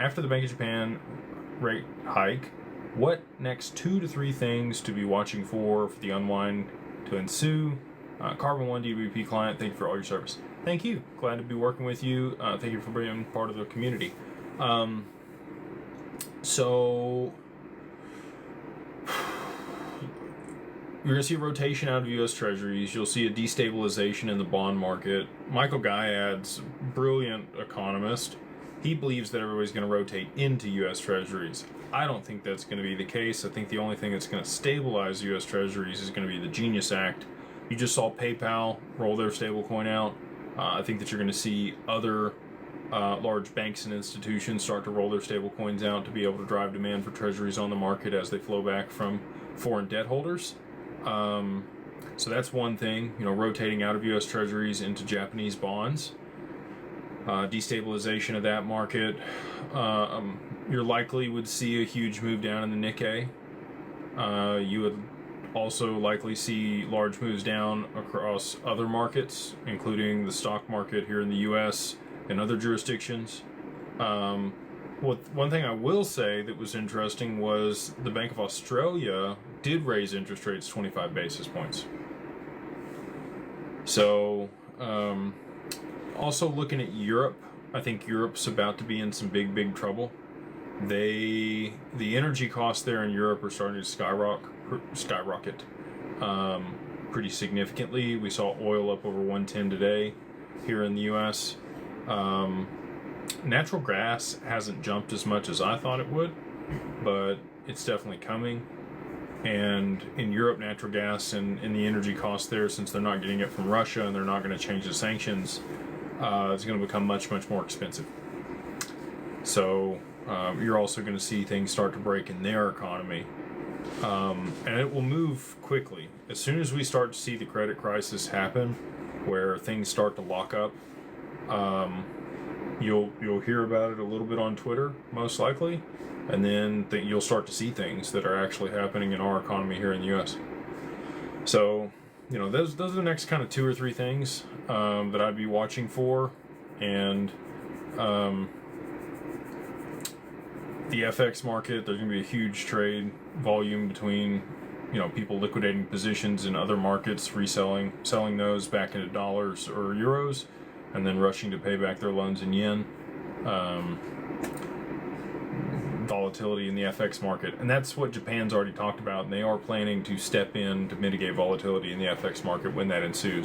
after the Bank of Japan rate hike, what next 2 to 3 things to be watching for the unwind to ensue? Carbon 1 DWP client, thank you for all your service. Thank you. Glad to be working with you. Thank you for being part of the community. So you're going to see a rotation out of U.S. Treasuries. You'll see a destabilization in the bond market. Michael Guyad's brilliant economist. He believes that everybody's going to rotate into U.S. Treasuries. I don't think that's going to be the case. I think the only thing that's going to stabilize U.S. Treasuries is going to be the Genius Act. You just saw PayPal roll their stablecoin out. I think that you're going to see other large banks and institutions start to roll their stablecoins out to be able to drive demand for treasuries on the market as they flow back from foreign debt holders. So that's one thing, rotating out of U.S. Treasuries into Japanese bonds. Destabilization of that market. You likely would see a huge move down in the Nikkei. You would also likely see large moves down across other markets, including the stock market here in the U.S. and other jurisdictions. One thing I will say that was interesting was the Bank of Australia did raise interest rates 25 basis points. So, also looking at Europe, I think Europe's about to be in some big trouble. The energy costs there in Europe are starting to skyrocket pretty significantly. We saw oil up over 110 today here in the U.S. Natural gas hasn't jumped as much as I thought it would, but it's definitely coming. And in Europe, natural gas and the energy costs there, since they're not getting it from Russia and they're not going to change the sanctions, it's going to become much more expensive. So you're also going to see things start to break in their economy. And it will move quickly. As soon as we start to see the credit crisis happen, where things start to lock up, you'll hear about it a little bit on Twitter, most likely, and then you'll start to see things that are actually happening in our economy here in the U.S. So, those are the next kind of 2 or 3 things that I'd be watching for, and the FX market. There's going to be a huge trade volume between people liquidating positions in other markets, selling those back into dollars or euros, and then rushing to pay back their loans in yen. Volatility in the FX market, and that's what Japan's already talked about, and they are planning to step in to mitigate volatility in the FX market when that ensues.